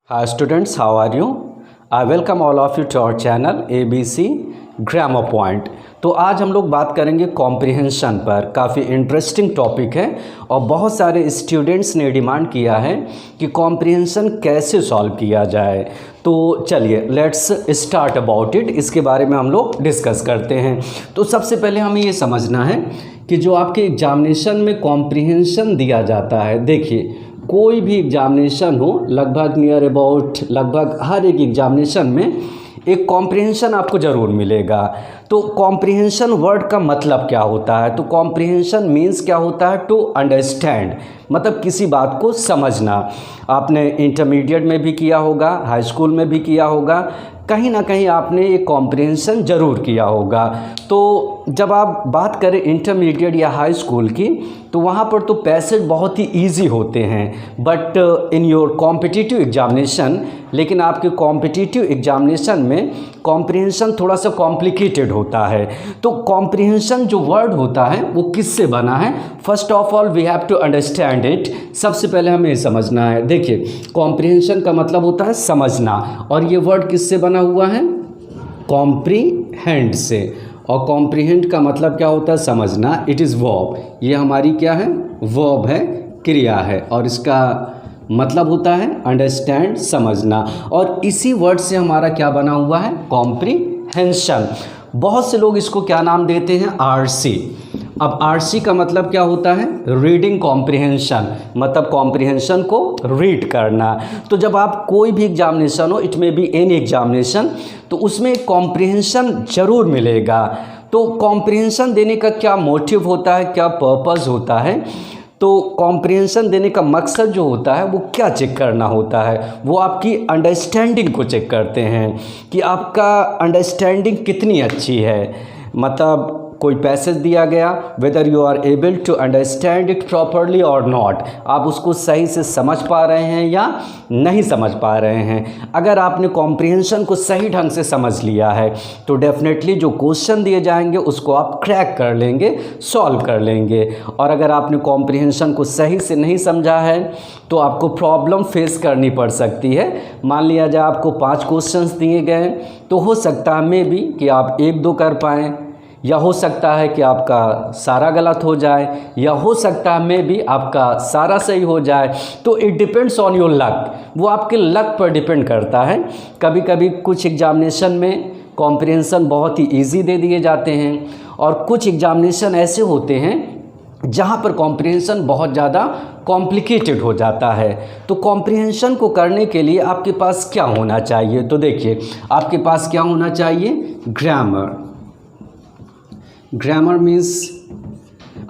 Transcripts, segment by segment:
Hi students, how are you? I welcome all of you to our channel ABC Grammar Point। तो आज हम लोग बात करेंगे कॉम्प्रिहेंशन पर। काफ़ी इंटरेस्टिंग टॉपिक है और बहुत सारे स्टूडेंट्स ने डिमांड किया है कि कॉम्प्रिहेंशन कैसे सॉल्व किया जाए। तो चलिए लेट्स स्टार्ट अबाउट इट, इसके बारे में हम लोग डिस्कस करते हैं। तो सबसे पहले हमें ये समझना है कि जो आपके एग्जामिनेशन में कॉम्प्रिहेंशन दिया जाता है, देखिए कोई भी एग्जामिनेशन हो, लगभग नियर अबाउट लगभग हर एक एग्जामिनेशन में एक कॉम्प्रिहेंशन आपको ज़रूर मिलेगा। तो कॉम्प्रिहेंशन वर्ड का मतलब क्या होता है? तो कॉम्प्रिहेंशन मीन्स क्या होता है? टू अंडरस्टैंड, मतलब किसी बात को समझना। आपने इंटरमीडिएट में भी किया होगा, हाई स्कूल में भी किया होगा, कहीं ना कहीं आपने ये कॉम्प्रिहेंशन ज़रूर किया होगा। तो जब आप बात करें इंटरमीडिएट या हाई स्कूल की, तो वहाँ पर तो पैसेज बहुत ही इजी होते हैं, but in your competitive examination, लेकिन आपके कॉम्पिटिटिव एग्जामिनेशन में कॉम्प्रिहेंशन थोड़ा सा कॉम्प्लिकेटेड होता है। तो कॉम्प्रिहेंशन जो वर्ड होता है वो किससे बना है? First of all we have to understand it. सबसे पहले हमें ये समझना है। देखिए कॉम्प्रिहेंशन का मतलब होता है समझना, और ये वर्ड किससे बना हुआ है? कॉम्प्रीहेंड से। और कॉम्प्रीहेंड का मतलब क्या होता है? समझना। इट इज़ वर्ब, ये हमारी क्या है? वर्ब है, क्रिया है, और इसका मतलब होता है अंडरस्टैंड, समझना। और इसी वर्ड से हमारा क्या बना हुआ है? कॉम्प्रीहेंशन। बहुत से लोग इसको क्या नाम देते हैं? आरसी। अब आरसी का मतलब क्या होता है? रीडिंग कॉम्प्रिहेंशन, मतलब कॉम्प्रिहेंशन को रीड करना। तो जब आप कोई भी एग्जामिनेशन हो, इट में बी एनी एग्जामिनेशन, तो उसमें कॉम्प्रिहेंशन ज़रूर मिलेगा। तो कॉम्प्रिहेंशन देने का क्या मोटिव होता है, क्या पर्पस होता है? तो कॉम्प्रिहेंशन देने का मकसद जो होता है वो क्या चेक करना होता है? वो आपकी अंडरस्टैंडिंग को चेक करते हैं कि आपका अंडरस्टैंडिंग कितनी अच्छी है। मतलब कोई पैसेज दिया गया, whether you are able to understand it properly और नॉट, आप उसको सही से समझ पा रहे हैं या नहीं समझ पा रहे हैं। अगर आपने कॉम्प्रिहेंशन को सही ढंग से समझ लिया है तो डेफिनेटली जो क्वेश्चन दिए जाएंगे उसको आप क्रैक कर लेंगे, सॉल्व कर लेंगे। और अगर आपने कॉम्प्रिहेंशन को सही से नहीं समझा है तो आपको प्रॉब्लम फेस करनी पड़ सकती है। मान लिया जाए आपको 5 क्वेश्चंस दिए गए, तो हो सकता है मे बी कि आप 1-2 कर पाएँ, या हो सकता है कि आपका सारा गलत हो जाए, या हो सकता है मे बी आपका सारा सही हो जाए। तो it depends on your luck, वो आपके लक पर डिपेंड करता है। कभी कभी कुछ एग्जामिनेशन में कॉम्प्रिहेंशन बहुत ही इजी दे दिए जाते हैं, और कुछ एग्जामिनेशन ऐसे होते हैं जहाँ पर कॉम्प्रिहेंशन बहुत ज़्यादा कॉम्प्लिकेटेड हो जाता है। तो कॉम्प्रिहेंशन को करने के लिए आपके पास क्या होना चाहिए? तो देखिए आपके पास क्या होना चाहिए? ग्रामर। ग्रामर मीन्स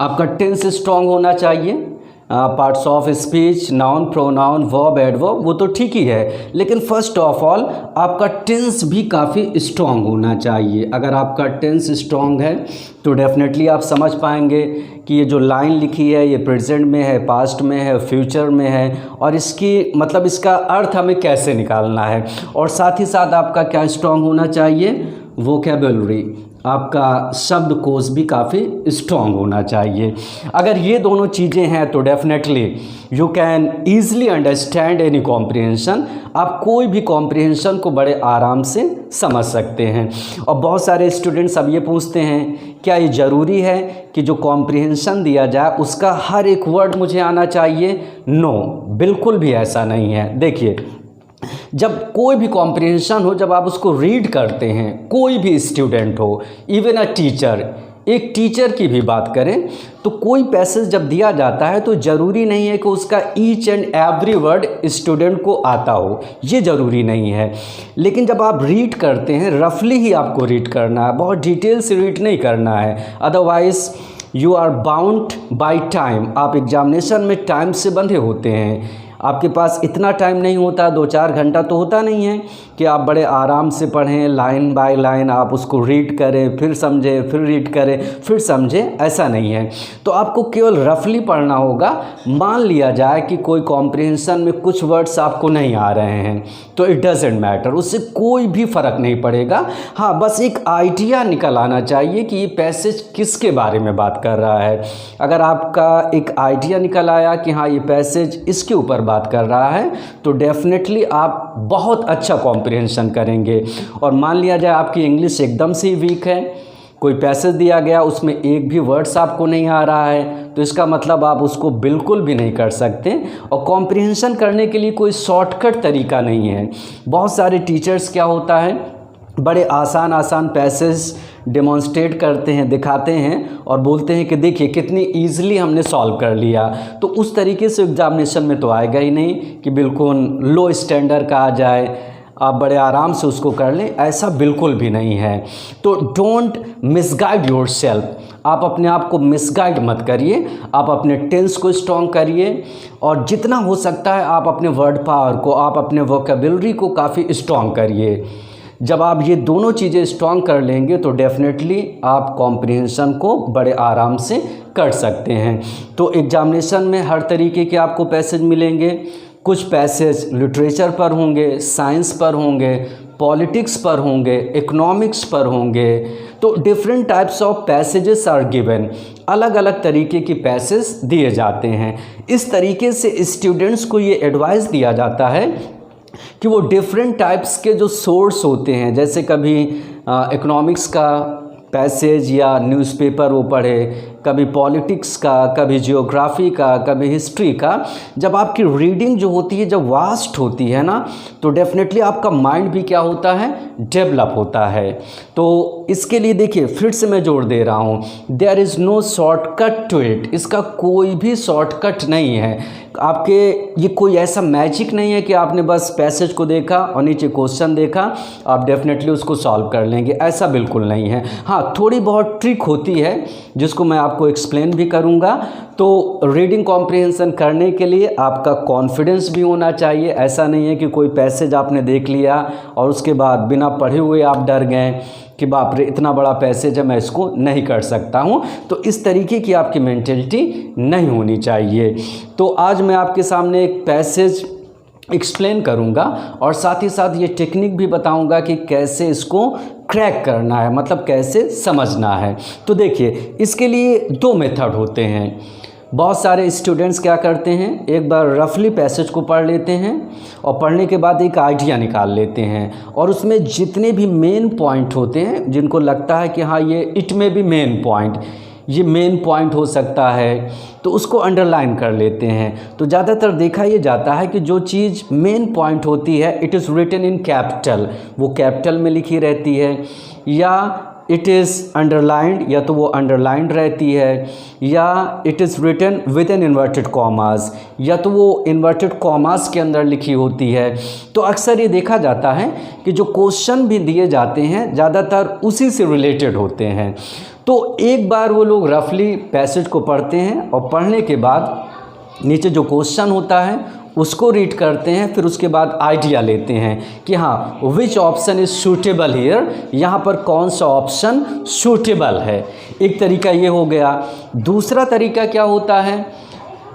आपका टेंस स्ट्रॉन्ग होना चाहिए, parts of speech, noun, pronoun, verb, adverb, वो तो ठीक ही है, लेकिन फर्स्ट ऑफ ऑल आपका टेंस भी काफ़ी स्ट्रॉन्ग होना चाहिए। अगर आपका टेंस स्ट्रॉन्ग है तो डेफिनेटली आप समझ पाएंगे कि ये जो लाइन लिखी है ये प्रेजेंट में है, पास्ट में है, फ्यूचर में है, और इसकी मतलब इसका अर्थ हमें कैसे निकालना है। और साथ ही साथ आपका क्या स्ट्रॉन्ग होना चाहिए? वोकैबुलरी, आपका शब्दकोश भी काफ़ी स्ट्रॉन्ग होना चाहिए। अगर ये दोनों चीज़ें हैं तो definitely you can easily understand any comprehension. आप कोई भी कॉम्प्रिहेंशन को बड़े आराम से समझ सकते हैं। और बहुत सारे स्टूडेंट्स अब ये पूछते हैं क्या ये ज़रूरी है कि जो कॉम्प्रिहेंशन दिया जाए उसका हर एक वर्ड मुझे आना चाहिए? नो, बिल्कुल भी ऐसा नहीं है। देखिए जब कोई भी कॉम्प्रिहेंशन हो, जब आप उसको रीड करते हैं, कोई भी स्टूडेंट हो, इवन अ टीचर, एक टीचर की भी बात करें, तो कोई पैसेज जब दिया जाता है तो ज़रूरी नहीं है कि उसका each and every word student को आता हो, ये ज़रूरी नहीं है। लेकिन जब आप रीड करते हैं, रफली ही आपको रीड करना है, बहुत डिटेल से रीड नहीं करना है, otherwise you are bound by time. आप एग्जामिनेशन में टाइम से बंधे होते हैं, आपके पास इतना टाइम नहीं होता, 2-4 घंटा तो होता नहीं है कि आप बड़े आराम से पढ़ें, लाइन बाय लाइन आप उसको रीड करें, फिर समझें, फिर रीड करें, फिर समझें, ऐसा नहीं है। तो आपको केवल रफली पढ़ना होगा। मान लिया जाए कि कोई कॉम्प्रिहेंशन में कुछ वर्ड्स आपको नहीं आ रहे हैं, तो इट डजेंट मैटर, उससे कोई भी फ़र्क नहीं पड़ेगा। हाँ, बस एक आइडिया निकल आना चाहिए कि ये पैसेज किसके बारे में बात कर रहा है। अगर आपका एक आइडिया निकल आया कि हाँ ये पैसेज इसके ऊपर बात कर रहा है तो डेफिनेटली आप बहुत अच्छा कॉम्प्रिहेंशन करेंगे। और मान लिया जाए आपकी इंग्लिश एकदम से ही वीक है, कोई पैसेज दिया गया उसमें एक भी वर्ड्स आपको नहीं आ रहा है, तो इसका मतलब आप उसको बिल्कुल भी नहीं कर सकते। और कॉम्प्रिहेंशन करने के लिए कोई शॉर्टकट तरीका नहीं है। बहुत सारे टीचर्स क्या होता है, बड़े आसान पैसेज डेमोन्स्ट्रेट करते हैं, दिखाते हैं और बोलते हैं कि देखिए कितनी ईजिली हमने सॉल्व कर लिया। तो उस तरीके से एग्जामिनेशन में तो आएगा ही नहीं कि बिल्कुल लो स्टैंडर्ड का आ जाए, आप बड़े आराम से उसको कर लें, ऐसा बिल्कुल भी नहीं है। तो डोंट मिसगाइड योरसेल्फ, आप अपने आप को मिसगाइड मत करिए, आप अपने टेंस को स्ट्रॉन्ग करिए और जितना हो सकता है आप अपने वर्ड पावर को, आप अपने वोकेबलरी को काफ़ी स्ट्रॉन्ग करिए। जब आप ये दोनों चीज़ें स्ट्रॉन्ग कर लेंगे तो डेफिनेटली आप कॉम्प्रिहेंशन को बड़े आराम से कर सकते हैं। तो एग्जामिनेशन में हर तरीके के आपको पैसेज मिलेंगे। कुछ पैसेज लिटरेचर पर होंगे, साइंस पर होंगे, पॉलिटिक्स पर होंगे, इकोनॉमिक्स पर होंगे। तो different types of passages are given, अलग अलग तरीके की पैसेज दिए जाते हैं। इस तरीके से स्टूडेंट्स को ये एडवाइस दिया जाता है कि वो डिफरेंट टाइप्स के जो सोर्स होते हैं, जैसे कभी इकोनॉमिक्स का पैसेज या न्यूज़पेपर वो पढ़े, कभी पॉलिटिक्स का, कभी जियोग्राफी का, कभी हिस्ट्री का। जब आपकी रीडिंग जो होती है जब वास्ट होती है ना, तो डेफिनेटली आपका माइंड भी क्या होता है, डेवलप होता है। तो इसके लिए देखिए फिर से मैं जोर दे रहा हूँ, there is no shortcut to it, इसका कोई भी शॉर्टकट नहीं है। आपके ये कोई ऐसा मैजिक नहीं है कि आपने बस पैसेज को देखा और नीचे क्वेश्चन देखा आप डेफिनेटली उसको सॉल्व कर लेंगे, ऐसा बिल्कुल नहीं है। हाँ, थोड़ी बहुत ट्रिक होती है जिसको मैं आपको एक्सप्लेन भी करूँगा। तो रीडिंग कॉम्प्रिहेंशन करने के लिए आपका कॉन्फिडेंस भी होना चाहिए। ऐसा नहीं है कि कोई पैसेज आपने देख लिया और उसके बाद बिना पढ़े हुए आप डर गए कि बाप रे इतना बड़ा पैसेज है, मैं इसको नहीं कर सकता हूँ। तो इस तरीके की आपकी मेंटेलिटी नहीं होनी चाहिए। तो आज मैं आपके सामने एक पैसेज एक्सप्लेन करूँगा और साथ ही साथ ये टेक्निक भी बताऊँगा कि कैसे इसको क्रैक करना है, मतलब कैसे समझना है। तो देखिए इसके लिए दो मेथड होते हैं। बहुत सारे स्टूडेंट्स क्या करते हैं, एक बार रफली पैसेज को पढ़ लेते हैं और पढ़ने के बाद एक आइडिया निकाल लेते हैं और उसमें जितने भी मेन पॉइंट होते हैं जिनको लगता है कि हाँ ये इट में भी मेन पॉइंट, ये मेन पॉइंट हो सकता है, तो उसको अंडरलाइन कर लेते हैं। तो ज़्यादातर देखा ये जाता है कि जो चीज़ मेन पॉइंट होती है it is written in capital, वो कैपिटल में लिखी रहती है, या इट इज़ अंडरलाइंड, या तो वो अंडरलाइंड रहती है, या it is written with an inverted commas, या तो वो इन्वर्टेड कॉमास के अंदर लिखी होती है। तो अक्सर ये देखा जाता है कि जो क्वेश्चन भी दिए जाते हैं ज़्यादातर उसी से रिलेटेड होते हैं। तो एक बार वो लोग रफली पैसेज को पढ़ते हैं और पढ़ने के बाद नीचे जो क्वेश्चन होता है उसको रीड करते हैं, फिर उसके बाद आइडिया लेते हैं कि हाँ which option is suitable here, यहाँ पर कौन सा ऑप्शन सूटेबल है। एक तरीका ये हो गया। दूसरा तरीका क्या होता है,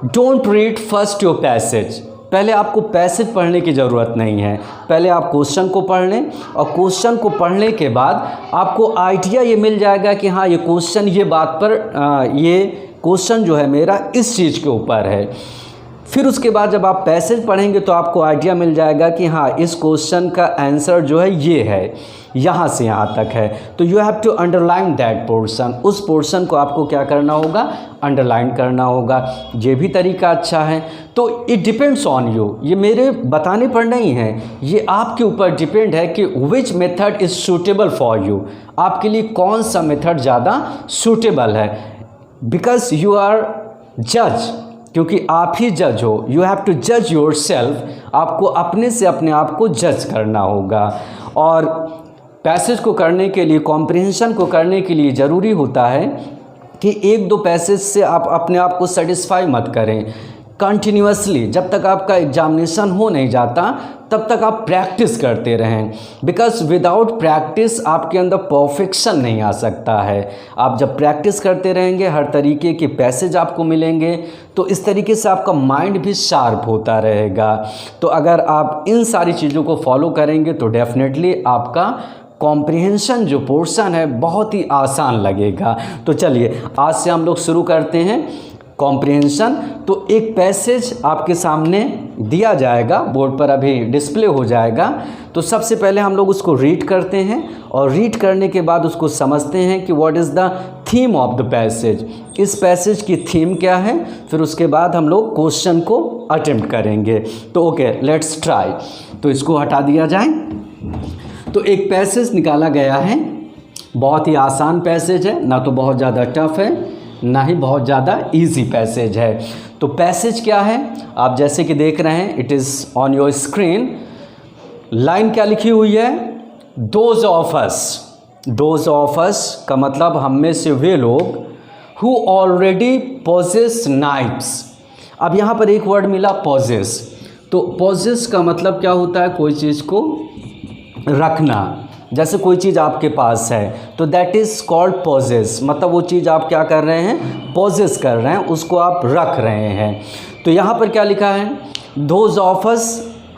don't read first your passage, पहले आपको पैसेज पढ़ने की ज़रूरत नहीं है, पहले आप क्वेश्चन को पढ़ लें और क्वेश्चन को पढ़ने के बाद आपको आइडिया ये मिल जाएगा कि हाँ ये क्वेश्चन ये बात पर ये क्वेश्चन जो है मेरा इस चीज़ के ऊपर है। फिर उसके बाद जब आप पैसेज पढ़ेंगे तो आपको आइडिया मिल जाएगा कि हाँ इस क्वेश्चन का आंसर जो है ये है, यहाँ से यहाँ तक है। तो you have to underline that portion, उस पोर्शन को आपको क्या करना होगा, अंडरलाइन करना होगा। ये भी तरीका अच्छा है। तो इट डिपेंड्स ऑन यू, ये मेरे बताने पर नहीं है, ये आपके ऊपर डिपेंड है कि which method is suitable for you, आपके लिए कौन सा मेथड ज़्यादा सूटेबल है। बिकॉज यू आर जज, क्योंकि आप ही जज हो, यू हैव टू जज योर सेल्फ, आपको अपने से अपने आप को जज करना होगा। और पैसेज को करने के लिए, कॉम्प्रिहेंशन को करने के लिए ज़रूरी होता है कि एक दो पैसेज से आप अपने आप को सेटिस्फाई मत करें। कंटिन्यूअसली जब तक आपका एग्जामिनेशन हो नहीं जाता तब तक आप प्रैक्टिस करते रहें, बिकॉज विदाउट प्रैक्टिस आपके अंदर परफेक्शन नहीं आ सकता है। आप जब प्रैक्टिस करते रहेंगे, हर तरीके के पैसेज आपको मिलेंगे, तो इस तरीके से आपका माइंड भी शार्प होता रहेगा। तो अगर आप इन सारी चीज़ों को फॉलो करेंगे तो डेफिनेटली आपका कॉम्प्रिहेंशन जो पोर्शन है बहुत ही आसान लगेगा। तो चलिए आज से हम लोग शुरू करते हैं कॉम्प्रिहेंशन। तो एक पैसेज आपके सामने दिया जाएगा, बोर्ड पर अभी डिस्प्ले हो जाएगा। तो सबसे पहले हम लोग उसको रीड करते हैं और रीड करने के बाद उसको समझते हैं कि what is the theme of the passage, इस पैसेज की थीम क्या है। फिर उसके बाद हम लोग क्वेश्चन को अटेम्प्ट करेंगे। तो ओके, लेट्स ट्राई। तो इसको हटा दिया जाए। तो एक पैसेज निकाला गया है, बहुत ही आसान पैसेज है, ना तो बहुत ज़्यादा टफ है ना ही बहुत ज़्यादा इजी पैसेज है। तो पैसेज क्या है, आप जैसे कि देख रहे हैं, it is on your screen. Line क्या लिखी हुई है, those of us. Those of us का मतलब हम में से वे लोग हु ऑलरेडी पोजेस नाइफ्स। अब यहाँ पर एक वर्ड मिला पोजेस। तो पोजेस का मतलब क्या होता है, कोई चीज़ को रखना। जैसे कोई चीज़ आपके पास है तो दैट इज़ कॉल्ड पोजेस, मतलब वो चीज़ आप क्या कर रहे हैं, पोजेस कर रहे हैं, उसको आप रख रहे हैं। तो यहाँ पर क्या लिखा है, दोज ऑफ अस,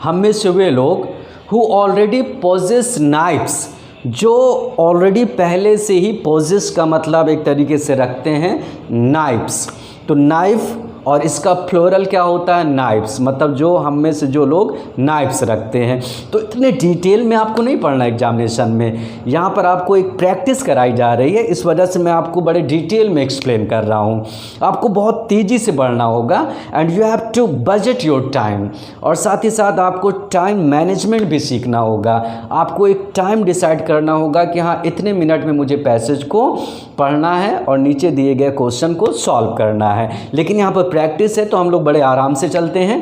हम में से वे लोग हु ऑलरेडी पोजेस नाइफ्स, जो ऑलरेडी पहले से ही पोजेस का मतलब एक तरीके से रखते हैं नाइफ्स। तो नाइफ और इसका फ्लोरल क्या होता है, नाइफ्स, मतलब जो हम में से जो लोग नाइफ्स रखते हैं। तो इतने डिटेल में आपको नहीं पढ़ना एग्जामिनेशन में, यहाँ पर आपको एक प्रैक्टिस कराई जा रही है, इस वजह से मैं आपको बड़े डिटेल में एक्सप्लेन कर रहा हूँ। आपको बहुत तेज़ी से बढ़ना होगा and you have to budget your time, और साथ ही साथ आपको टाइम मैनेजमेंट भी सीखना होगा। आपको एक टाइम डिसाइड करना होगा कि हाँ, इतने मिनट में मुझे पैसेज को पढ़ना है और नीचे दिए गए क्वेश्चन को सॉल्व करना है। लेकिन यहाँ पर प्रैक्टिस है तो हम लोग बड़े आराम से चलते हैं।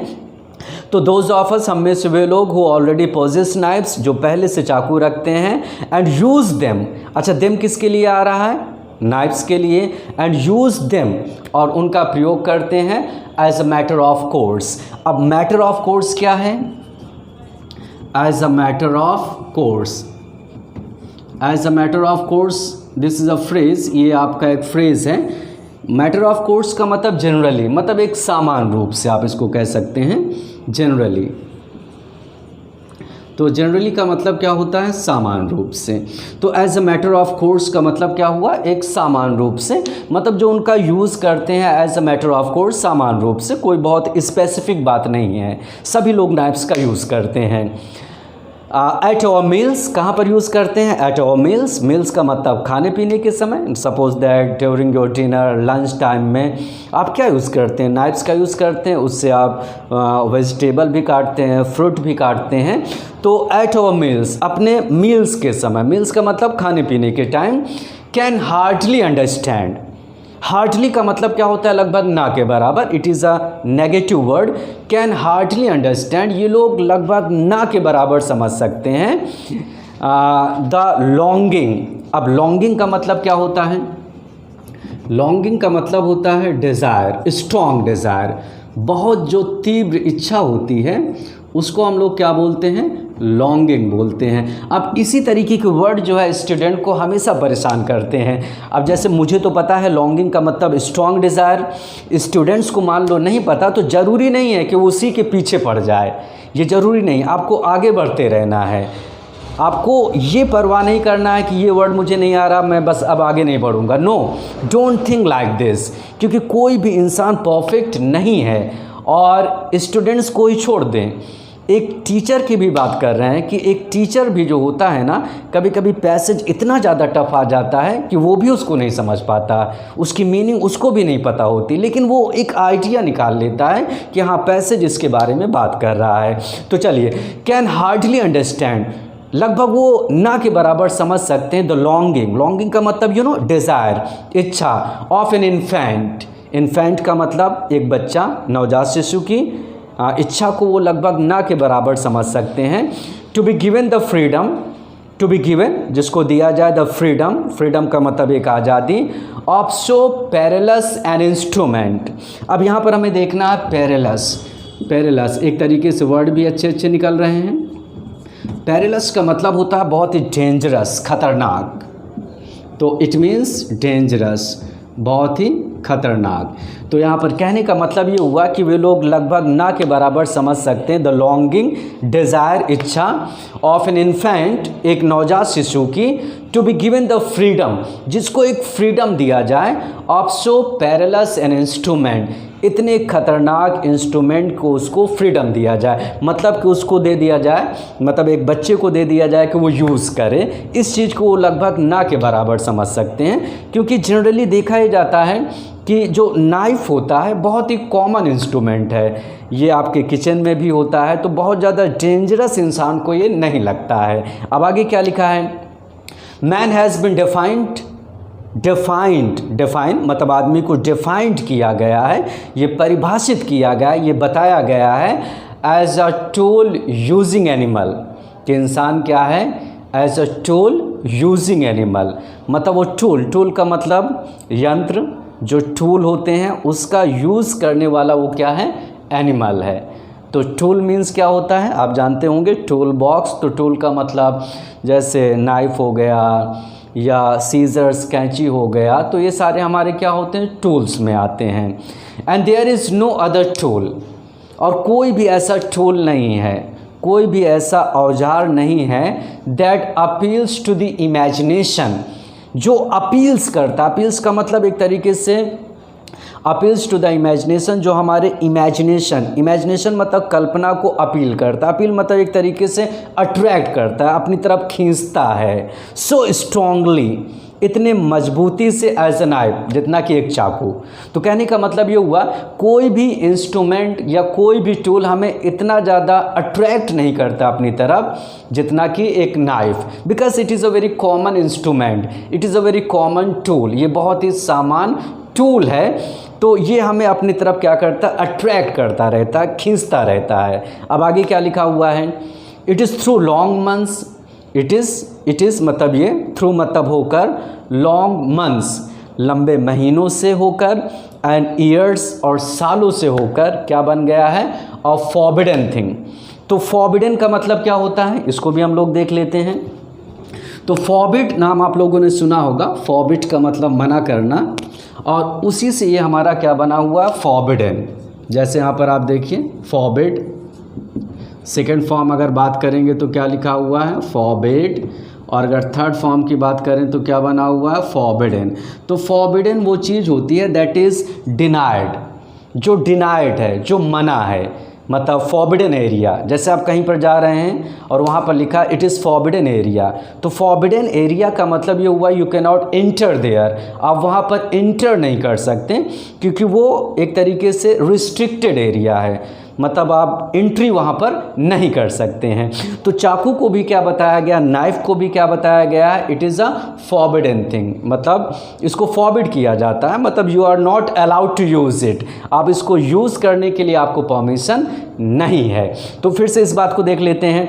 तो दोज ऑफ अस, हम में से वे लोग हु ऑलरेडी पोजेस नाइफ्स, जो पहले से चाकू रखते हैं, एंड यूज़ देम। अच्छा, देम किसके लिए आ रहा है, नाइफ्स के लिए। एंड यूज़ देम, और उनका प्रयोग करते हैं as a matter of course. अब मैटर ऑफ कोर्स क्या है, as a matter of course. As a matter of course, this is a phrase, ये आपका एक फ्रेज है। मैटर ऑफ कोर्स का मतलब जनरली, मतलब एक सामान्य रूप से आप इसको कह सकते हैं, जनरली। तो जनरली का मतलब क्या होता है, सामान्य रूप से। तो as a matter of course का मतलब क्या हुआ, एक सामान्य रूप से, मतलब जो उनका यूज़ करते हैं as a matter of course, सामान्य रूप से, कोई बहुत स्पेसिफिक बात नहीं है, सभी लोग नाइफ्स का यूज़ करते हैं। एट आवर मील्स, कहाँ पर यूज़ करते हैं, एट आवर मील्स। मील्स का मतलब खाने पीने के समय। Suppose that during your dinner, lunch time में आप क्या यूज़ करते हैं, नाइफ्स का यूज़ करते हैं। उससे आप वेजिटेबल भी काटते हैं, फ्रूट भी काटते हैं। तो एट आवर मील्स, अपने मील्स के समय, मील्स का मतलब खाने पीने के time. Can hardly understand, hardly का मतलब क्या होता है, लगभग ना के बराबर। It is a negative word. Can hardly understand, ये लोग लगभग ना के बराबर समझ सकते हैं द लॉन्गिंग। अब लॉन्गिंग का मतलब क्या होता है, लॉन्गिंग का मतलब होता है डिज़ायर, स्ट्रॉन्ग डिज़ायर। बहुत जो तीव्र इच्छा होती है उसको हम लोग क्या बोलते हैं, लॉन्गिंग बोलते हैं। अब इसी तरीके के वर्ड जो है स्टूडेंट को हमेशा परेशान करते हैं। अब जैसे मुझे तो पता है लॉन्गिंग का मतलब स्ट्रॉन्ग डिज़ायर, स्टूडेंट्स को मान लो नहीं पता, तो ज़रूरी नहीं है कि वो उसी के पीछे पड़ जाए, ये ज़रूरी नहीं। आपको आगे बढ़ते रहना है, आपको ये परवाह नहीं करना है कि ये वर्ड मुझे नहीं आ रहा, मैं बस अब आगे नहीं बढ़ूँगा। No, don't think like this, क्योंकि कोई भी इंसान परफेक्ट नहीं है। और स्टूडेंट्स को ही छोड़ दें, एक टीचर की भी बात कर रहे हैं कि एक टीचर भी जो होता है ना, कभी कभी पैसेज इतना ज़्यादा टफ आ जाता है कि वो भी उसको नहीं समझ पाता, उसकी मीनिंग उसको भी नहीं पता होती, लेकिन वो एक आइडिया निकाल लेता है कि हाँ, पैसेज इसके बारे में बात कर रहा है। तो चलिए, कैन हार्डली अंडरस्टैंड, लगभग वो ना के बराबर समझ सकते हैं द लॉन्गिंग। लॉन्गिंग का मतलब यू नो डिज़ायर, इच्छा ऑफ एन इन्फेंट। इन्फेंट का मतलब एक बच्चा, नवजात शिशु की इच्छा को वो लगभग ना के बराबर समझ सकते हैं। To be given the freedom, to be given जिसको दिया जाए द फ्रीडम, फ्रीडम का मतलब एक आज़ादी। Of so perilous an instrument. अब यहाँ पर हमें देखना है पेरिलस। पेरिलस एक तरीके से वर्ड भी अच्छे अच्छे निकल रहे हैं। पेरिलस का मतलब होता है बहुत ही डेंजरस, खतरनाक। तो इट मीन्स डेंजरस, बहुत ही खतरनाक। तो यहाँ पर कहने का मतलब ये हुआ कि वे लोग लगभग ना के बराबर समझ सकते हैं द लॉन्गिंग, डिज़ायर, इच्छा ऑफ एन इन्फेंट, एक नवजात शिशु की। To be given the freedom, जिसको एक फ्रीडम दिया जाए। Of so perilous an instrument, इतने खतरनाक इंस्ट्रूमेंट को उसको फ्रीडम दिया जाए, मतलब कि उसको दे दिया जाए, मतलब एक बच्चे को दे दिया जाए कि वो यूज़ करे, इस चीज़ को वो लगभग ना के बराबर समझ सकते हैं। क्योंकि जनरली देखा ही जाता है कि जो नाइफ़ होता है बहुत ही कॉमन इंस्ट्रूमेंट है, ये आपके किचन में भी होता है, तो बहुत ज़्यादा डेंजरस इंसान को ये नहीं लगता है। अब आगे क्या लिखा है, मैन हैज़ बिन डिफाइंड मतलब आदमी को डिफाइंड किया गया है, ये परिभाषित किया गया है, ये बताया गया है as a tool using animal, कि इंसान क्या है, as a tool using animal, मतलब वो टूल का मतलब यंत्र, जो टूल होते हैं उसका यूज़ करने वाला वो क्या है, एनिमल है। तो टूल मीन्स क्या होता है, आप जानते होंगे, टूल बॉक्स। तो टूल का मतलब जैसे नाइफ़ हो गया या सीजर्स कैंची हो गया, तो ये सारे हमारे क्या होते हैं, टूल्स में आते हैं। And there is no other tool, और कोई भी ऐसा टूल नहीं है, कोई भी ऐसा औजार नहीं है that appeals to the imagination, जो अपील्स करता, अपील्स का मतलब एक तरीके से अपील्स टू द इमेजिनेशन, जो हमारे इमेजिनेशन मतलब कल्पना को अपील करता, अपील मतलब एक तरीके से अट्रैक्ट करता है, अपनी तरफ खींचता है। सो स्ट्रांगली, इतने मजबूती से, एज ए नाइफ, जितना कि एक चाकू। तो कहने का मतलब ये हुआ, कोई भी इंस्ट्रूमेंट या कोई भी टूल हमें इतना ज़्यादा अट्रैक्ट नहीं करता अपनी तरफ जितना कि एक knife, because it is a very common instrument, it is a very common tool, ये बहुत ही सामान्य टूल है। तो ये हमें अपनी तरफ क्या करता है, अट्रैक्ट करता रहता है, खींचता रहता है। अब आगे क्या लिखा हुआ है, it is through long months, it is मतलब ये थ्रू मतलब होकर, लॉन्ग मंथ्स लंबे महीनों से होकर, एंड ईयर्स और सालों से होकर क्या बन गया है, अ फॉरबिडन थिंग। तो फॉरबिडन का मतलब क्या होता है, इसको भी हम लोग देख लेते हैं। तो फॉरबिड नाम आप लोगों ने सुना होगा, फॉरबिड का मतलब मना करना, और उसी से ये हमारा क्या बना हुआ है, फॉरबिडन। जैसे यहाँ पर आप देखिए, फॉरबिड, सेकेंड फॉर्म अगर बात करेंगे तो क्या लिखा हुआ है, फॉरबिड, और अगर थर्ड फॉर्म की बात करें तो क्या बना हुआ है, फॉरबिडन। तो फॉरबिडन वो चीज़ होती है दैट इज़ डिनाइड, जो डिनाइड है, जो मना है, मतलब फॉरबिडन एरिया। जैसे आप कहीं पर जा रहे हैं और वहाँ पर लिखा इट इज़ फॉरबिडन एरिया, तो फॉरबिडन एरिया का मतलब ये हुआ you can not enter there, आप वहाँ पर एंटर नहीं कर सकते, क्योंकि वो एक तरीके से रिस्ट्रिक्टेड एरिया है, मतलब आप एंट्री वहाँ पर नहीं कर सकते हैं। तो चाकू को भी क्या बताया गया, नाइफ़ को भी क्या बताया गया है, it is a forbidden thing, मतलब इसको फॉरबिड किया जाता है, मतलब you are not allowed to use it, आप इसको यूज़ करने के लिए आपको परमिशन नहीं है। तो फिर से इस बात को देख लेते हैं,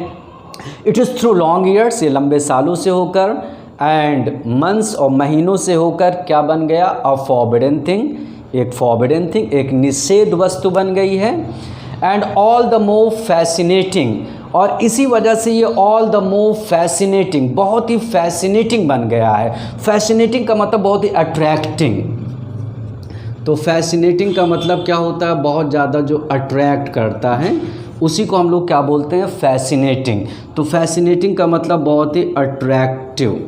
it is through long years, ये लंबे सालों से होकर, एंड मंथ्स और महीनों से होकर क्या बन गया, अ फॉरबिडन थिंग, एक फॉरबिडन थिंग, एक निषेध वस्तु बन गई है। And all the more fascinating, और इसी वजह से ये ऑल द मोर फैसिनेटिंग, बहुत ही फैसिनेटिंग बन गया है। फैसिनेटिंग का मतलब बहुत ही अट्रैक्टिंग, तो फैसिनेटिंग का मतलब क्या होता है, बहुत ज़्यादा जो अट्रैक्ट करता है, उसी को हम लोग क्या बोलते हैं, फैसिनेटिंग। तो फैसिनेटिंग का मतलब बहुत ही अट्रैक्टिव,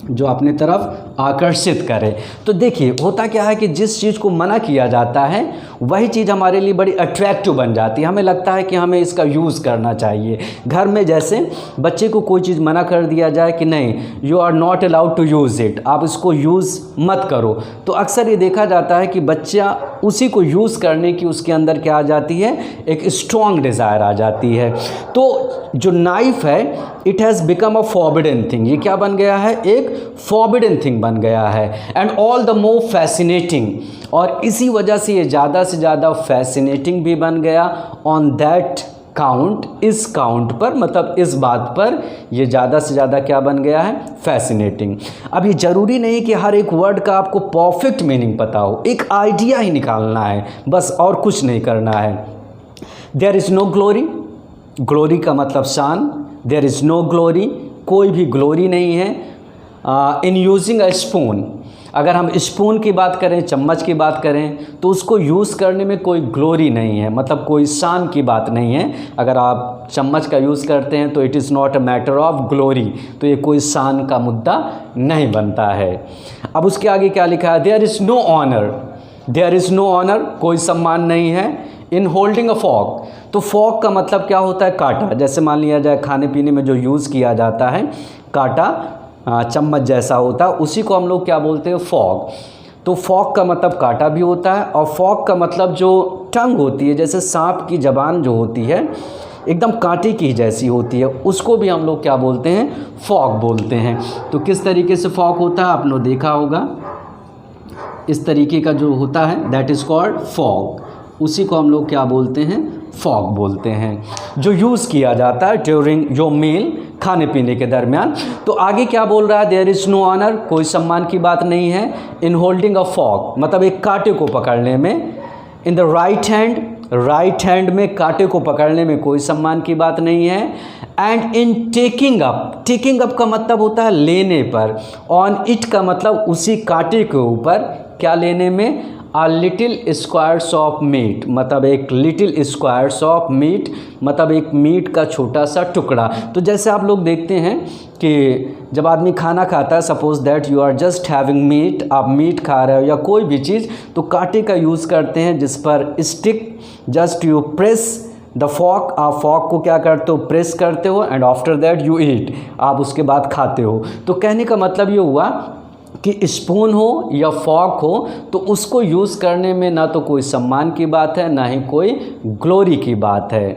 जो अपने तरफ आकर्षित करे। तो देखिए होता क्या है कि जिस चीज़ को मना किया जाता है वही चीज़ हमारे लिए बड़ी अट्रैक्टिव बन जाती है, हमें लगता है कि हमें इसका यूज़ करना चाहिए। घर में जैसे बच्चे को कोई चीज़ मना कर दिया जाए कि नहीं, you are not allowed to use it, आप इसको यूज़ मत करो, तो अक्सर ये देखा जाता है कि बच्चा उसी को यूज़ करने की उसके अंदर क्या आ जाती है, एक स्ट्रॉन्ग डिज़ायर आ जाती है। तो जो नाइफ़ है, it has become a forbidden thing, ये क्या बन गया है, एक फॉरबिडन थिंग बन गया है। And all the more fascinating, और इसी वजह से ये ज़्यादा से ज़्यादा फैसिनेटिंग भी बन गया। ऑन दैट काउंट, इस काउंट पर, मतलब इस बात पर ये ज़्यादा से ज़्यादा क्या बन गया है, फैसिनेटिंग। अब ये ज़रूरी नहीं कि हर एक वर्ड का आपको परफेक्ट मीनिंग पता हो, एक आइडिया ही निकालना है बस, और कुछ नहीं करना है। There is no glory, glory का मतलब शान, देयर इज़ नो ग्लोरी, कोई भी ग्लोरी नहीं है। इन यूजिंग अ स्पून, अगर हम स्पून की बात करें, चम्मच की बात करें, तो उसको यूज़ करने में कोई ग्लोरी नहीं है, मतलब कोई शान की बात नहीं है। अगर आप चम्मच का यूज़ करते हैं तो it is not a matter of glory, तो ये कोई शान का मुद्दा नहीं बनता है। अब उसके आगे क्या लिखा है, there is no honour, there is no honour, कोई सम्मान नहीं है इन होल्डिंग अ फॉर्क। तो फॉर्क का मतलब क्या होता है, कांटा। जैसे मान लिया जाए खाने पीने में जो यूज़ किया जाता है कांटा, चम्मच जैसा होता है, उसी को हम लोग क्या बोलते हैं, फॉर्क। तो फॉर्क का मतलब कांटा भी होता है, और फॉर्क का मतलब जो टंग होती है, जैसे सांप की ज़बान जो होती है एकदम कांटे की जैसी होती है, उसको भी हम लोग क्या बोलते हैं, फॉर्क बोलते हैं। तो किस तरीके से फॉर्क होता है आपने देखा होगा, इस तरीके का जो होता है दैट इज़ कॉल्ड फॉर्क, उसी को हम लोग क्या बोलते हैं, फॉर्क बोलते हैं, जो यूज़ किया जाता है ड्यूरिंग योर मील, खाने पीने के दरमियान। तो आगे क्या बोल रहा है, देयर इज़ नो ऑनर, कोई सम्मान की बात नहीं है इन होल्डिंग अ फॉर्क, मतलब एक कांटे को पकड़ने में, in the right hand, right hand में कांटे को पकड़ने में कोई सम्मान की बात नहीं है। And in taking up, taking up का मतलब होता है लेने पर, ऑन इट का मतलब उसी कांटे के ऊपर क्या लेने में, आ लिटिल स्क्वायर्स ऑफ मीट, मतलब एक लिटिल स्क्वायर्स ऑफ मीट, मतलब एक मीट का छोटा सा टुकड़ा। तो जैसे आप लोग देखते हैं कि जब आदमी खाना खाता है, suppose that you are just having meat, आप मीट खा रहे हो या कोई भी चीज़, तो कांटे का यूज़ करते हैं जिस पर stick, just you press the fork, आप फॉर्क को क्या करते हो, प्रेस करते हो, and after that you eat, आप उसके बाद खाते हो। तो कहने का मतलब ये हुआ कि स्पून हो या फॉर्क हो तो उसको यूज़ करने में ना तो कोई सम्मान की बात है, ना ही कोई ग्लोरी की बात है,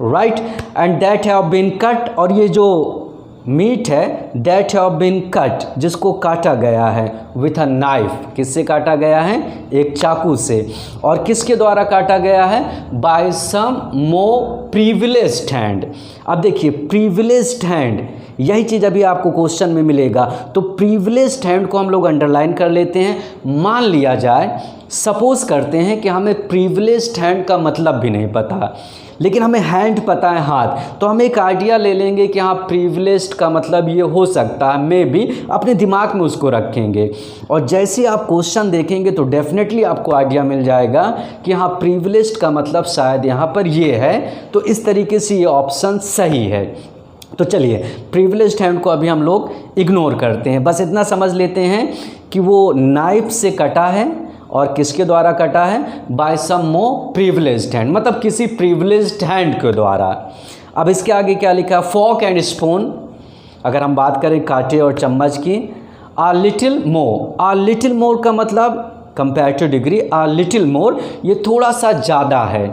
right. And that have been cut, और ये जो मीट है दैट हैव बीन कट, जिसको काटा गया है, विथ अ नाइफ, किससे काटा गया है, एक चाकू से। और किसके द्वारा काटा गया है, बाय सम मोर प्रिविलेज्ड हैंड। अब देखिए प्रिविलेज्ड हैंड, यही चीज़ अभी आपको क्वेश्चन में मिलेगा। तो प्रिविलेज्ड हैंड को हम लोग अंडरलाइन कर लेते हैं। मान लिया जाए, सपोज करते हैं कि हमें प्रिविलेज्ड हैंड का मतलब भी नहीं पता, लेकिन हमें हैंड पता है, हाथ, तो हम एक आइडिया ले लेंगे कि हाँ प्रिविलेज्ड का मतलब ये हो सकता है, मे भी अपने दिमाग में उसको रखेंगे, और जैसे आप क्वेश्चन देखेंगे तो डेफिनेटली आपको आइडिया मिल जाएगा कि हाँ प्रिविलेज्ड का मतलब शायद यहाँ पर ये है। तो इस तरीके से ये ऑप्शन सही है। तो चलिए प्रिविलेज्ड हैंड को अभी हम लोग इग्नोर करते हैं, बस इतना समझ लेते हैं कि वो नाइफ से कटा है, और किसके द्वारा कटा है, बाय सम मोर प्रिविलेज्ड हैंड, मतलब किसी प्रिविलेज्ड हैंड के द्वारा। अब इसके आगे क्या लिखा, फॉर्क एंड स्पून, अगर हम बात करें कांटे और चम्मच की, आ लिटिल मोर, आ लिटिल मोर का मतलब comparative degree, a little more ये थोड़ा सा ज़्यादा है,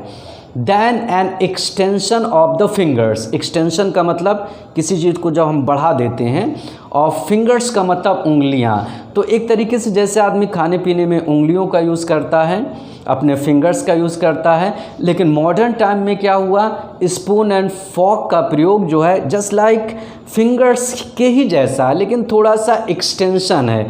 then an extension of the fingers, extension का मतलब किसी चीज़ को जब हम बढ़ा देते हैं, और फिंगर्स का मतलब उंगलियां। तो एक तरीके से जैसे आदमी खाने पीने में उंगलियों का यूज़ करता है, अपने फिंगर्स का यूज़ करता है, लेकिन मॉडर्न टाइम में क्या हुआ, स्पून एंड फॉर्क का प्रयोग जो है जस्ट लाइक फिंगर्स के ही जैसा है, लेकिन थोड़ा सा एक्सटेंशन है।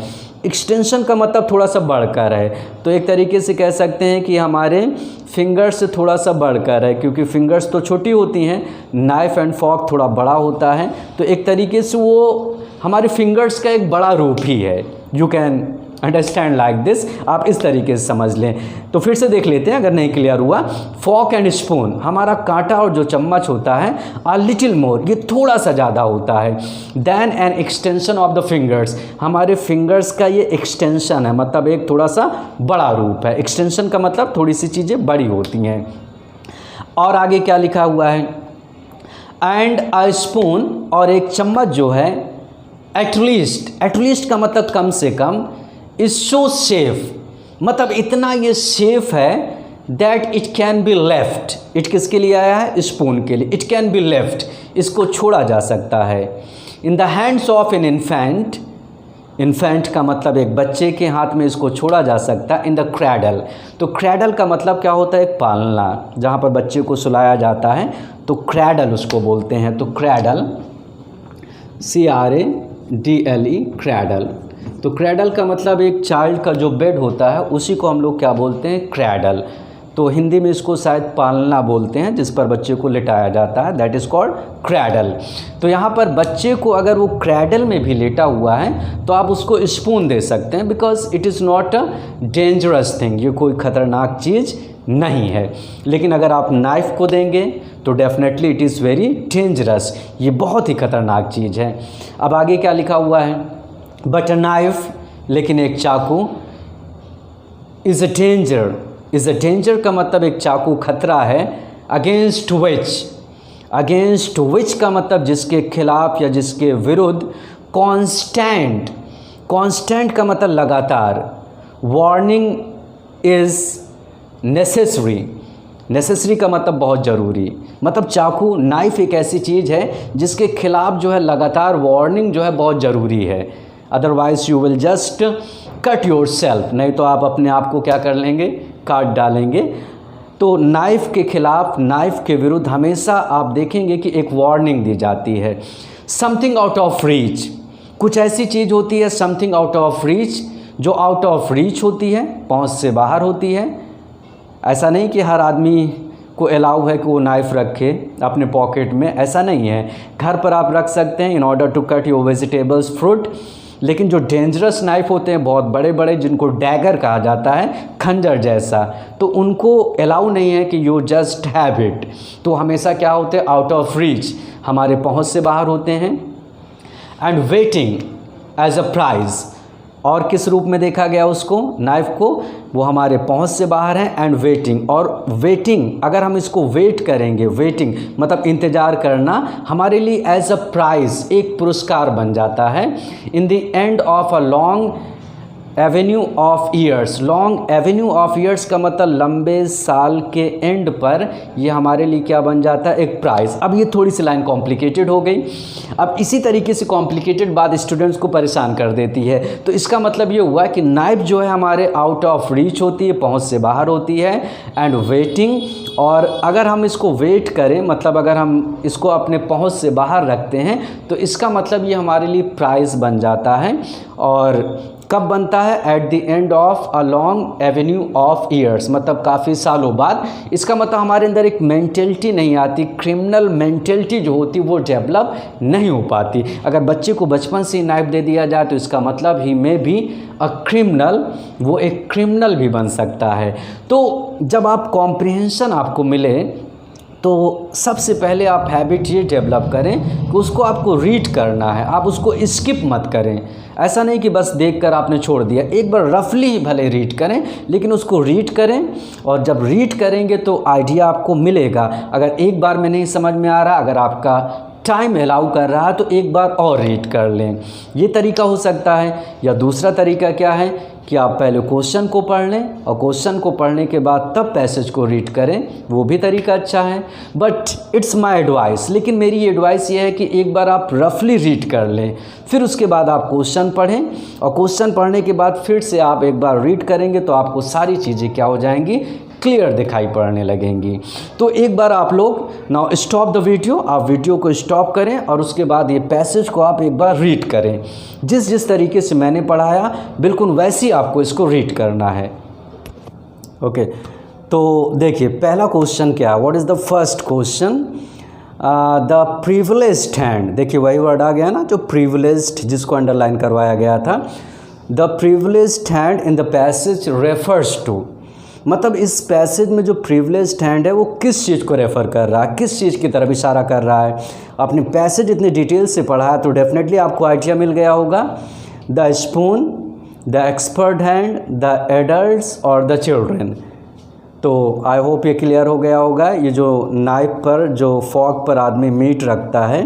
एक्सटेंशन का मतलब थोड़ा सा बढ़कर है, तो एक तरीके से कह सकते हैं कि हमारे फिंगर्स से थोड़ा सा बढ़कर है, क्योंकि फिंगर्स तो छोटी होती हैं, नाइफ एंड फॉर्क थोड़ा बड़ा होता है, तो एक तरीके से वो हमारे फिंगर्स का एक बड़ा रूप ही है। You can understand like this, आप इस तरीके से समझ लें। तो फिर से देख लेते हैं अगर नहीं क्लियर हुआ। फॉर्क एंड स्पून, हमारा कांटा और जो चम्मच होता है, आ लिटिल मोर, ये थोड़ा सा ज़्यादा होता है, then an extension of the fingers, हमारे फिंगर्स का ये एक्सटेंशन है, मतलब एक थोड़ा सा बड़ा रूप है। एक्सटेंशन का मतलब थोड़ी सी चीज़ें बड़ी होती हैं। और आगे क्या लिखा हुआ है, एंड अ स्पून, और एक चम्मच जो है, एटलीस्ट, एटलीस्ट का मतलब कम से कम, इज सो सेफ, मतलब इतना ये सेफ है, that it can be left, it किसके लिए आया है, स्पून के लिए, इट कैन बी लेफ्ट, इसको छोड़ा जा सकता है, in the hands of an infant, infant का मतलब एक बच्चे के हाथ में इसको छोड़ा जा सकता है, इन द क्रैडल। तो क्रैडल का मतलब क्या होता है, एक पालना, जहाँ पर बच्चे को सुलाया जाता है, तो क्रैडल उसको बोलते हैं। तो क्रैडल, CRADLE, क्रैडल। तो क्रैडल का मतलब एक चाइल्ड का जो बेड होता है उसी को हम लोग क्या बोलते हैं, क्रैडल। तो हिंदी में इसको शायद पालना बोलते हैं, जिस पर बच्चे को लिटाया जाता है, दैट इज़ कॉल्ड क्रैडल। तो यहाँ पर बच्चे को अगर वो क्रैडल में भी लेटा हुआ है तो आप उसको स्पून दे सकते हैं, because it is not a dangerous thing, ये कोई ख़तरनाक चीज़ नहीं है। लेकिन अगर आप नाइफ़ को देंगे तो definitely it is very dangerous, ये बहुत ही ख़तरनाक चीज़ है। अब आगे क्या लिखा हुआ है, बट अ नाइफ, लेकिन एक चाकू, is a danger. Is a danger का मतलब एक चाकू खतरा है। अगेंस्ट विच का मतलब जिसके खिलाफ या जिसके विरुद्ध। कॉन्स्टेंट का मतलब लगातार। वार्निंग इज़ नेसेसरी का मतलब बहुत ज़रूरी। मतलब चाकू नाइफ एक ऐसी चीज़ है जिसके खिलाफ जो है लगातार वार्निंग जो है बहुत ज़रूरी है। Otherwise you will just cut your self, नहीं तो आप अपने आप को क्या कर लेंगे, काट डालेंगे। तो नाइफ के खिलाफ, नाइफ के विरुद्ध हमेशा आप देखेंगे कि एक वार्निंग दी जाती है। समथिंग आउट ऑफ रीच, कुछ ऐसी चीज़ होती है समथिंग आउट ऑफ रीच, जो आउट ऑफ रीच होती है, पहुंच से बाहर होती है। ऐसा नहीं कि हर आदमी को अलाउ है कि वो नाइफ़ रखे अपने पॉकेट में, ऐसा नहीं है। घर पर आप रख सकते हैं in order to cut your vegetables, fruit. लेकिन जो डेंजरस नाइफ़ होते हैं बहुत बड़े बड़े, जिनको डैगर कहा जाता है, खंजर जैसा, तो उनको अलाउ नहीं है कि यू जस्ट हैव इट। तो हमेशा क्या होते हैं, आउट ऑफ रीच, हमारे पहुंच से बाहर होते हैं। And waiting as a prize, और किस रूप में देखा गया उसको, नाइफ़ को, वो हमारे पहुंच से बाहर है। एंड वेटिंग, और वेटिंग अगर हम इसको वेट करेंगे, वेटिंग मतलब इंतज़ार करना, हमारे लिए एज अ प्राइज़ एक पुरस्कार बन जाता है। In the end of a long Avenue of years, long Avenue of years का मतलब लंबे साल के एंड पर ये हमारे लिए क्या बन जाता है, एक प्राइज़। अब ये थोड़ी सी लाइन कॉम्प्लिकेटेड हो गई। अब इसी तरीके से कॉम्प्लिकेटेड बात स्टूडेंट्स को परेशान कर देती है। तो इसका मतलब ये हुआ कि नाइफ जो है हमारे आउट ऑफ रीच होती है, पहुंच से बाहर होती है। एंड वेटिंग, और अगर हम इसको वेट करें, मतलब अगर हम इसको अपने पहुंच से बाहर रखते हैं, तो इसका मतलब ये हमारे लिए प्राइज़ बन जाता है। और कब बनता है, at the end of a long Avenue of years, मतलब काफ़ी सालों बाद। इसका मतलब हमारे अंदर एक मेंटेलिटी नहीं आती, क्रिमिनल मेंटेलिटी जो होती वो डेवलप नहीं हो पाती। अगर बच्चे को बचपन से ही नाइफ दे दिया जाए तो इसका मतलब ही में भी अ क्रिमिनल, वो एक क्रिमिनल भी बन सकता है। तो जब आप कॉम्प्रिहेंशन आपको मिले तो सबसे पहले आप हैबिट ये डेवलप करें कि उसको आपको रीड करना है, आप उसको स्किप मत करें। ऐसा नहीं कि बस देखकर आपने छोड़ दिया, एक बार रफली भले रीड करें, लेकिन उसको रीड करें। और जब रीड करेंगे तो आइडिया आपको मिलेगा। अगर एक बार में नहीं समझ में आ रहा, अगर आपका टाइम अलाउ कर रहा है तो एक बार और रीड कर लें, ये तरीका हो सकता है। या दूसरा तरीका क्या है कि आप पहले क्वेश्चन को पढ़ लें और क्वेश्चन को पढ़ने के बाद तब पैसेज को रीड करें, वो भी तरीका अच्छा है। बट इट्स माय एडवाइस, लेकिन मेरी एडवाइस ये है कि एक बार आप रफली रीड कर लें, फिर उसके बाद आप क्वेश्चन पढ़ें, और क्वेश्चन पढ़ने के बाद फिर से आप एक बार रीड करेंगे तो आपको सारी चीज़ें क्या हो जाएंगी, क्लियर दिखाई पड़ने लगेंगी। तो एक बार आप लोग नाउ स्टॉप द वीडियो, आप वीडियो को स्टॉप करें और उसके बाद ये पैसेज को आप एक बार रीड करें। जिस तरीके से मैंने पढ़ाया बिल्कुल वैसे ही आपको इसको रीड करना है। ओके, तो देखिए पहला क्वेश्चन क्या है, what is the first question, the privileged hand. देखिए वही वर्ड आ गया ना, जो प्रिविलेज्ड, जिसको अंडरलाइन करवाया गया था। The privileged hand in the passage refers to, मतलब इस पैसेज में जो प्रिविलेज्ड हैंड है वो किस चीज़ को रेफ़र कर रहा है, किस चीज़ की तरफ इशारा कर रहा है। आपने पैसेज इतनी डिटेल से पढ़ा है तो डेफिनेटली आपको आइडिया मिल गया होगा। The spoon, the expert hand, the adults और द चिल्ड्रेन। तो आई होप ये क्लियर हो गया होगा। ये जो नाइफ पर, जो फॉक पर आदमी मीट रखता है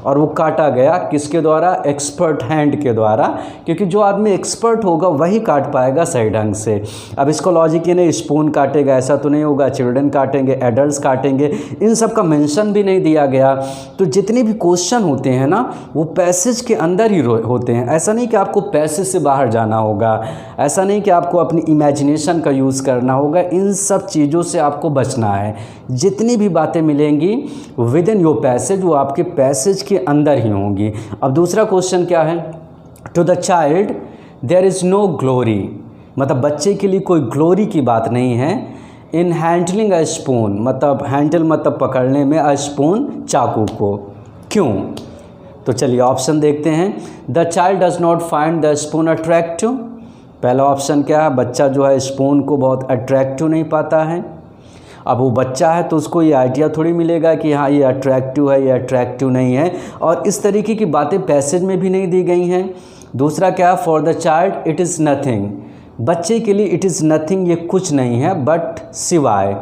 और वो काटा गया किसके द्वारा, एक्सपर्ट हैंड के द्वारा, क्योंकि जो आदमी एक्सपर्ट होगा वही काट पाएगा सही ढंग से। अब इसको लॉजिक ये नहीं स्पून काटेगा ऐसा तो नहीं होगा, चिल्ड्रन काटेंगे, एडल्ट्स काटेंगे, इन सब का मेंशन भी नहीं दिया गया। तो जितने भी क्वेश्चन होते हैं ना वो पैसेज के अंदर ही होते हैं। ऐसा नहीं कि आपको पैसेज से बाहर जाना होगा, ऐसा नहीं कि आपको अपनी इमेजिनेशन का यूज़ करना होगा। इन सब चीज़ों से आपको बचना है। जितनी भी बातें मिलेंगी विद इन योर पैसेज वो आपके पैसेज के अंदर ही होंगी। अब दूसरा क्वेश्चन क्या है, to the child there is no glory, मतलब बच्चे के लिए कोई ग्लोरी की बात नहीं है। इन हैंडलिंग अ स्पून, मतलब हैंडल मतलब पकड़ने में, अ स्पून चाकू को, क्यों। तो चलिए ऑप्शन देखते हैं। The child does not find the spoon attractive, पहला ऑप्शन क्या है, बच्चा जो है स्पून को बहुत अट्रैक्टिव नहीं पाता है। अब वो बच्चा है तो उसको ये आइडिया थोड़ी मिलेगा कि हाँ ये अट्रैक्टिव है, ये अट्रैक्टिव नहीं है, और इस तरीके की बातें पैसेज में भी नहीं दी गई हैं। दूसरा क्या, for the child it is nothing, बच्चे के लिए इट इज़ नथिंग, ये कुछ नहीं है, बट सिवाय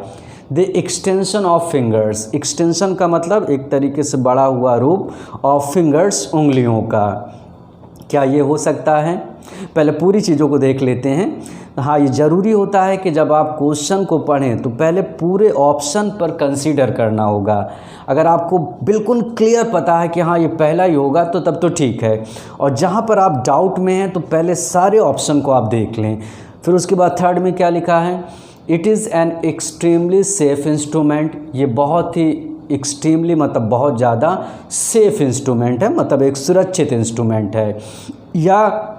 the extension of fingers. Extension का मतलब एक तरीके से बड़ा हुआ रूप, ऑफ फिंगर्स उंगलियों का। क्या ये हो सकता है? पहले पूरी चीज़ों को देख लेते हैं। हाँ, ये ज़रूरी होता है कि जब आप क्वेश्चन को पढ़ें तो पहले पूरे ऑप्शन पर कंसीडर करना होगा। अगर आपको बिल्कुल क्लियर पता है कि हाँ ये पहला ही होगा तो तब तो ठीक है, और जहाँ पर आप डाउट में हैं तो पहले सारे ऑप्शन को आप देख लें। फिर उसके बाद थर्ड में क्या लिखा है? It is an extremely safe instrument. ये बहुत ही एक्सट्रीमली मतलब बहुत ज़्यादा सेफ़ इंस्ट्रूमेंट है, मतलब एक सुरक्षित इंस्ट्रूमेंट है। या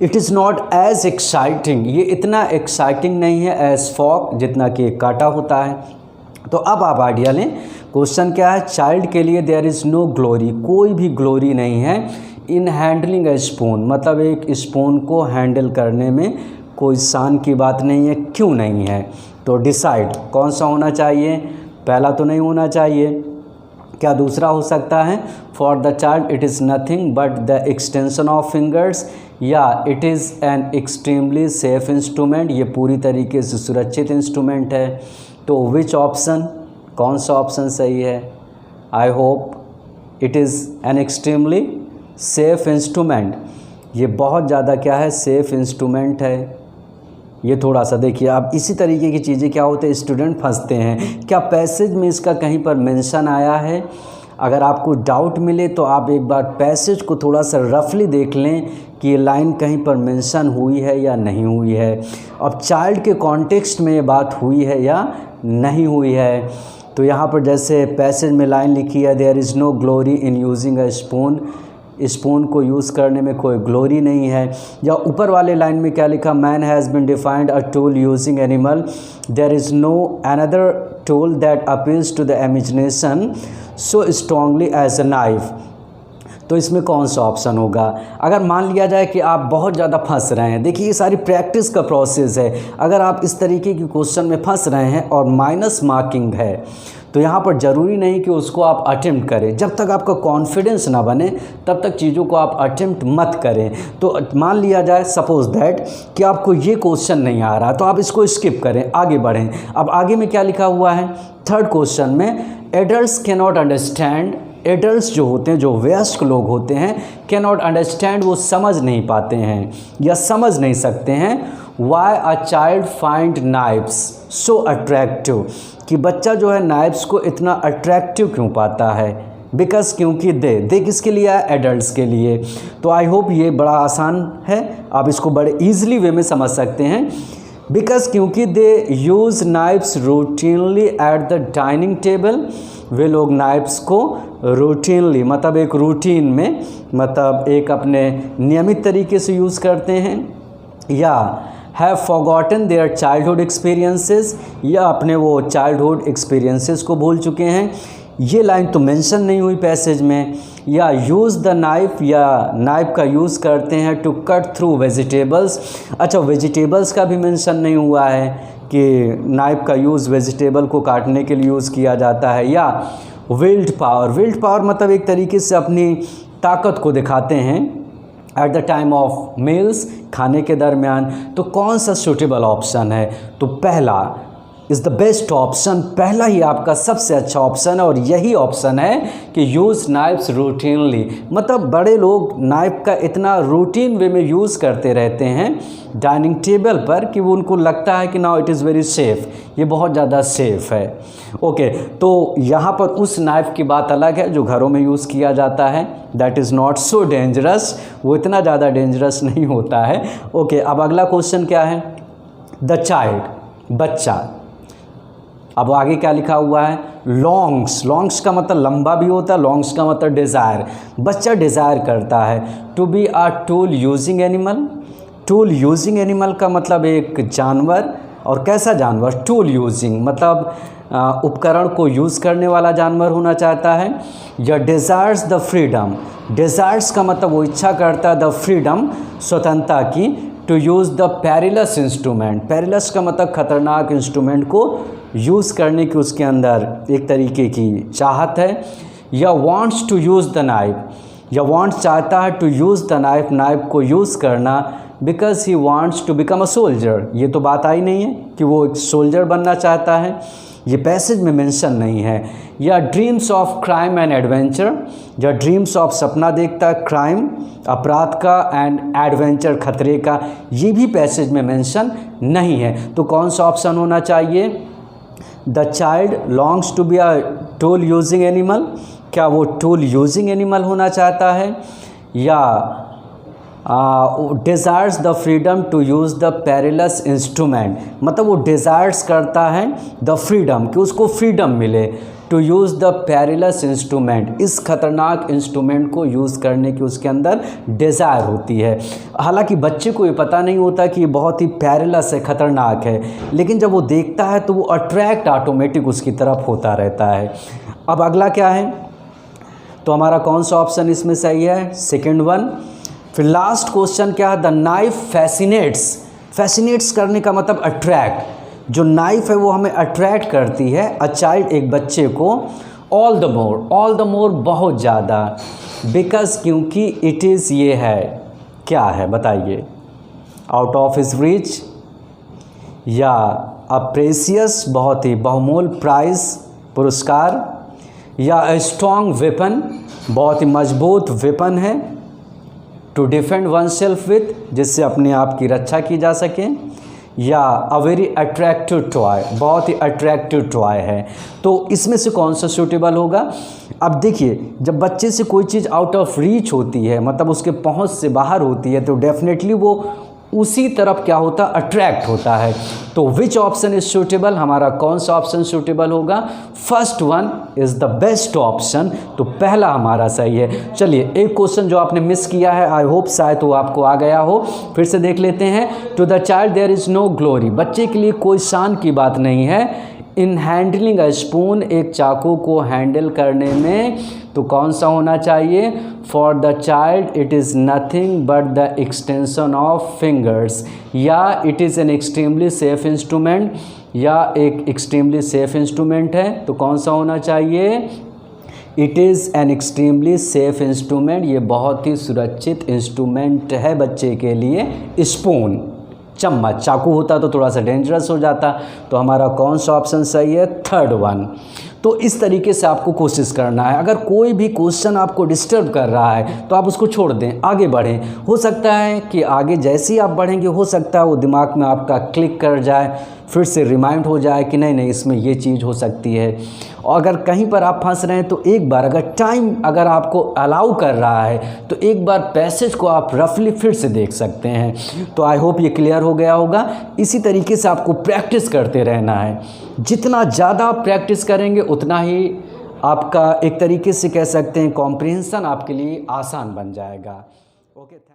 it is not as exciting, ये इतना एक्साइटिंग नहीं है एज फॉक, जितना कि एक कांटा होता है। तो अब आप आइडिया लें, क्वेश्चन क्या है? चाइल्ड के लिए देयर इज़ नो ग्लोरी, कोई भी ग्लोरी नहीं है इन हैंडलिंग ए स्पून, मतलब एक स्पून को हैंडल करने में कोई शान की बात नहीं है। क्यों नहीं है? तो डिसाइड कौन सा होना चाहिए? पहला तो नहीं होना चाहिए। क्या दूसरा हो सकता है? For the child it is nothing but the extension of fingers, या it is an extremely safe instrument, ये पूरी तरीके से सुरक्षित इंस्ट्रूमेंट है। तो विच ऑप्शन, कौन सा ऑप्शन सही है? I hope it is an extremely safe instrument. ये बहुत ज़्यादा क्या है? सेफ इंस्ट्रूमेंट है। ये थोड़ा सा देखिए आप, इसी तरीके की चीज़ें क्या होते हैं, स्टूडेंट फंसते हैं। क्या पैसेज में इसका कहीं पर मेंशन आया है? अगर आपको डाउट मिले तो आप एक बार पैसेज को थोड़ा सा रफली देख लें कि ये लाइन कहीं पर मेंशन हुई है या नहीं हुई है। अब चाइल्ड के कॉन्टेक्स्ट में ये बात हुई है या नहीं हुई है। तो यहाँ पर जैसे पैसेज में लाइन लिखी है, there is no glory in using a spoon, spoon को यूज़ करने में कोई ग्लोरी नहीं है। या ऊपर वाले लाइन में क्या लिखा? Man has been defined a tool using animal, there is no another tool that appeals to the imagination so strongly as a knife. तो इसमें कौन सा ऑप्शन होगा? अगर मान लिया जाए कि आप बहुत ज़्यादा फंस रहे हैं, देखिए ये सारी प्रैक्टिस का प्रोसेस है। अगर आप इस तरीके की क्वेश्चन में फंस रहे हैं और माइनस मार्किंग है तो यहाँ पर ज़रूरी नहीं कि उसको आप अटेम्प्ट करें। जब तक आपका कॉन्फिडेंस ना बने तब तक चीज़ों को आप अटेम्प्ट मत करें। तो मान लिया जाए सपोज़ दैट कि आपको ये क्वेश्चन नहीं आ रहा तो आप इसको स्किप करें, आगे बढ़ें। अब आगे में क्या लिखा हुआ है? थर्ड क्वेश्चन में adults can not understand, adults जो होते हैं, जो वयस्क लोग होते हैं, कैन नॉट अंडरस्टैंड, वो समझ नहीं पाते हैं या समझ नहीं सकते हैं। Why a child find knifes so attractive, कि बच्चा जो है नाइफ्स को इतना अट्रैक्टिव क्यों पाता है? बिकॉज क्योंकि दे किसके लिए है? एडल्ट्स के लिए। तो आई होप ये बड़ा आसान है, आप इसको बड़े ईजिली वे में समझ सकते हैं। बिकॉज क्योंकि they use knives routinely at the dining table, वे लोग नाइफ्स को रूटीनली मतलब एक रूटीन में, मतलब एक अपने नियमित तरीके से यूज़ करते हैं। या have forgotten their childhood experiences, या अपने वो चाइल्डहुड एक्सपीरियंसेस को भूल चुके हैं। ये लाइन तो मेंशन नहीं हुई पैसेज में। या यूज़ द नाइफ, या नाइफ का यूज़ करते हैं टू कट थ्रू वेजिटेबल्स। अच्छा, वेजिटेबल्स का भी मेंशन नहीं हुआ है कि नाइफ का यूज़ वेजिटेबल को काटने के लिए यूज़ किया जाता है। या विल्ड पावर, विल्ड पावर मतलब एक तरीके से अपनी ताकत को दिखाते हैं at the time of meals, खाने के दरमियान। तो कौन सा सूटेबल ऑप्शन है? तो पहला इज़ द बेस्ट ऑप्शन, पहला ही आपका सबसे अच्छा ऑप्शन है। और यही ऑप्शन है कि यूज़ नाइफ्स रूटीनली, मतलब बड़े लोग नाइफ का इतना रूटीन वे में यूज़ करते रहते हैं डाइनिंग टेबल पर कि वो उनको लगता है कि now it is very safe, ये बहुत ज़्यादा सेफ़ है। ओके, तो यहाँ पर उस नाइफ़ की बात अलग है जो घरों में यूज़ किया जाता है, that is not so dangerous, वो इतना ज़्यादा डेंजरस नहीं होता है। ओके, अब अगला क्वेश्चन क्या है? द चाइल्ड, बच्चा। अब आगे क्या लिखा हुआ है? लॉन्ग्स, लॉन्ग्स का मतलब लंबा भी होता है, लॉन्ग्स का मतलब डिज़ायर। बच्चा डिज़ायर करता है to be a tool using animal. Tool using animal का मतलब एक जानवर, और कैसा जानवर? टूल यूजिंग मतलब उपकरण को यूज़ करने वाला जानवर होना चाहता है। या डिज़ायर्स द फ्रीडम, डिज़ायर्स का मतलब वो इच्छा करता है द फ्रीडम, स्वतंत्रता की, to use the perilous instrument. Perilous का मतलब खतरनाक इंस्ट्रूमेंट को यूज़ करने की उसके अंदर एक तरीके की चाहत है। या wants to use the knife, या वांट्स चाहता है to use the knife, knife को यूज़ करना because he wants to become a soldier. ये तो बात आई नहीं है कि वो एक सोल्जर बनना चाहता है, ये पैसेज में मेंशन नहीं है। या dreams of crime and adventure, या ड्रीम्स ऑफ सपना देखता है क्राइम अपराध का एंड एडवेंचर खतरे का, ये भी पैसेज में मेंशन नहीं है। तो कौन सा ऑप्शन होना चाहिए? The child longs to be a tool using animal, क्या वो टूल यूजिंग एनिमल होना चाहता है? या desires the freedom to use the perilous instrument, मतलब वो डिज़ायर्स करता है द फ्रीडम, कि उसको फ्रीडम मिले, to use the perilous instrument, इस खतरनाक इंस्ट्रूमेंट को यूज़ करने की उसके अंदर डिज़ायर होती है। हालांकि बच्चे को ये पता नहीं होता कि ये बहुत ही पेरिलस है, ख़तरनाक है, लेकिन जब वो देखता है तो वो अट्रैक्ट ऑटोमेटिक उसकी तरफ होता रहता है। अब अगला क्या है? तो हमारा कौन सा ऑप्शन इसमें सही है? Second one. फिर लास्ट क्वेश्चन क्या है? द नाइफ फैसिनेट्स, फैसिनेट्स करने का मतलब अट्रैक्ट, जो नाइफ है वो हमें अट्रैक्ट करती है अ चाइल्ड, एक बच्चे को, ऑल द मोर बहुत ज़्यादा, बिकॉज क्योंकि इट इज़, ये है, क्या है बताइए? आउट ऑफ हिज रीच, या अ प्रेसियस, बहुत ही बहुमूल्य प्राइज, पुरस्कार, या अ स्ट्रॉन्ग वेपन, बहुत ही मजबूत वेपन है, to defend oneself with, जिससे अपने आप की रक्षा की जा सके, या अ वेरी अट्रैक्टिव टॉय, बहुत ही अट्रैक्टिव टॉय है। तो इसमें से कौन सा सूटेबल होगा? अब देखिए, जब बच्चे से कोई चीज़ आउट ऑफ रीच होती है, मतलब उसके पहुंच से बाहर होती है, तो डेफिनेटली वो उसी तरफ क्या होता, अट्रैक्ट होता है। तो विच ऑप्शन इज सूटेबल? हमारा कौन सा ऑप्शन सूटेबल होगा? First one is the best option, तो पहला हमारा सही है। चलिए, एक क्वेश्चन जो आपने मिस किया है, आई होप शायद वो आपको आ गया हो, फिर से देख लेते हैं। To the child there is no glory, बच्चे के लिए कोई शान की बात नहीं है इन हैंडलिंग अ स्पून, एक चाकू को हैंडल करने में, तो कौन सा होना चाहिए? For the child it is nothing but the extension of fingers, या it is an extremely safe instrument, या एक एक्सट्रीमली सेफ इंस्ट्रूमेंट है, तो कौन सा होना चाहिए? It is an extremely safe instrument, ये बहुत ही सुरक्षित इंस्ट्रूमेंट है बच्चे के लिए। स्पून, चम्मच, चाकू होता तो थोड़ा सा डेंजरस हो जाता। तो हमारा कौन सा ऑप्शन सही है? Third one. तो इस तरीके से आपको कोशिश करना है। अगर कोई भी क्वेश्चन आपको डिस्टर्ब कर रहा है तो आप उसको छोड़ दें, आगे बढ़ें। हो सकता है कि आगे जैसे ही आप बढ़ेंगे, हो सकता है वो दिमाग में आपका क्लिक कर जाए, फिर से रिमाइंड हो जाए कि नहीं इसमें ये चीज़ हो सकती है। और अगर कहीं पर आप फंस रहे हैं तो एक बार, अगर टाइम अगर आपको अलाउ कर रहा है, तो एक बार पैसेज को आप रफली फिर से देख सकते हैं। तो आई होप ये क्लियर हो गया होगा। इसी तरीके से आपको प्रैक्टिस करते रहना है। जितना ज़्यादा आप प्रैक्टिस करेंगे उतना ही आपका एक तरीके से कह सकते हैं कॉम्प्रिहेंशन आपके लिए आसान बन जाएगा। Okay, thank you.